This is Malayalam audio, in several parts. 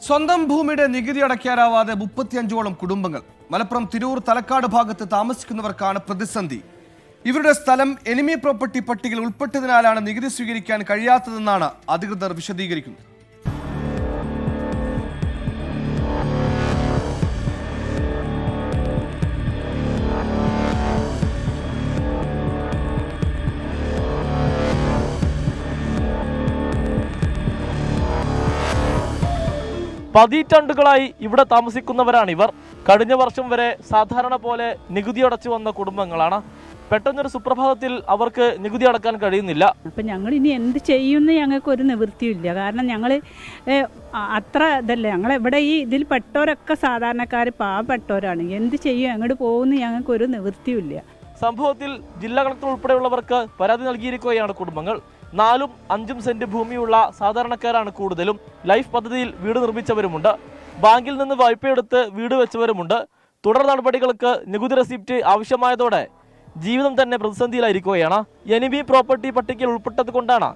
സ്വന്തം ഭൂമിയുടെ നികുതി അടയ്ക്കാനാവാതെ 35ഓളം കുടുംബങ്ങൾ. മലപ്പുറം തിരൂർ തലക്കാട് ഭാഗത്ത് താമസിക്കുന്നവർക്കാണ് പ്രതിസന്ധി. ഇവരുടെ സ്ഥലം എനിമി പ്രോപ്പർട്ടി പട്ടികയിൽ ഉൾപ്പെട്ടതിനാലാണ് നികുതി സ്വീകരിക്കാൻ കഴിയാത്തതെന്നാണ് അധികൃതർ വിശദീകരിക്കുന്നത്. പതിറ്റാണ്ടുകളായി ഇവിടെ താമസിക്കുന്നവരാണിവർ. കഴിഞ്ഞ വർഷം വരെ സാധാരണ പോലെ നികുതി അടച്ചു വന്ന കുടുംബങ്ങളാണ്. പെട്ടെന്നൊരു സുപ്രഭാതത്തിൽ അവർക്ക് നികുതി അടക്കാൻ കഴിയുന്നില്ല. അപ്പം ഞങ്ങൾ ഇനി എന്ത് ചെയ്യുമെന്ന് ഞങ്ങൾക്കൊരു നിവൃത്തിയില്ല. കാരണം ഞങ്ങൾ അത്ര ഇതല്ല, ഞങ്ങളിവിടെ ഈ ഇതിൽ പെട്ടവരൊക്കെ സാധാരണക്കാർ പാവപ്പെട്ടവരാണ്. എന്ത് ചെയ്യും, അങ്ങോട്ട് പോകുമെന്ന് ഞങ്ങൾക്കൊരു നിവൃത്തിയില്ല. സംഭവത്തിൽ ജില്ലാ കളക്ടർ ഉൾപ്പെടെയുള്ളവർക്ക് പരാതി നൽകിയിരിക്കുകയാണ് കുടുംബങ്ങൾ. 4-5 സെന്റ് ഭൂമിയുള്ള സാധാരണക്കാരാണ് കൂടുതലും. ലൈഫ് പദ്ധതിയിൽ വീട് നിർമ്മിച്ചവരുമുണ്ട്. ബാങ്കിൽ നിന്ന് വായ്പയെടുത്ത് വീട് വെച്ചവരുമുണ്ട്. തുടർ നടപടികൾക്ക് നികുതി റെസിപ്റ്റ് ആവശ്യമായതോടെ ജീവിതം തന്നെ പ്രതിസന്ധിയിലായിരിക്കുകയാണ്. എനിമി പ്രോപ്പർട്ടി പട്ടികയിൽ ഉൾപ്പെട്ടത് കൊണ്ടാണ്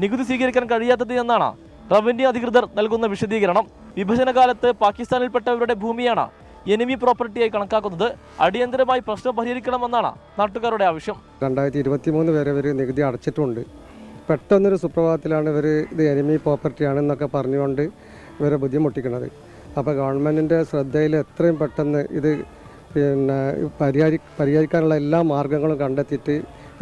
നികുതി സ്വീകരിക്കാൻ കഴിയാത്തത് എന്നാണ് റവന്യൂ അധികൃതർ നൽകുന്ന വിശദീകരണം. വിഭജനകാലത്ത് പാകിസ്ഥാനിൽപ്പെട്ടവരുടെ ഭൂമിയാണ് എനിമി പ്രോപ്പർട്ടിയായി കണക്കാക്കുന്നത്. അടിയന്തരമായി പ്രശ്നം പരിഹരിക്കണമെന്നാണ് നാട്ടുകാരുടെ ആവശ്യം. 2023 വരെ ഇവർ നികുതി അടച്ചിട്ടുണ്ട്. പെട്ടെന്നൊരു സുപ്രഭാതത്തിലാണ് ഇവർ ഇത് എനിമി പ്രോപ്പർട്ടിയാണെന്നൊക്കെ പറഞ്ഞുകൊണ്ട് ഇവരെ ബുദ്ധിമുട്ടിക്കുന്നത്. അപ്പോൾ ഗവൺമെൻറ്റിൻ്റെ ശ്രദ്ധയിൽ എത്രയും പെട്ടെന്ന് ഇത് പരിഹരിക്കാനുള്ള എല്ലാ മാർഗങ്ങളും കണ്ടെത്തിയിട്ട്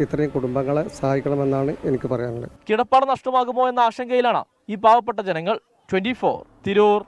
ഇത്രയും കുടുംബങ്ങളെ സഹായിക്കണമെന്നാണ് എനിക്ക് പറയാനുള്ളത്. കിടപ്പാടം നഷ്ടമാകുമോ എന്ന ആശങ്കയിലാണ് ഈ പാവപ്പെട്ട ജനങ്ങൾ. 24 തിരൂർ.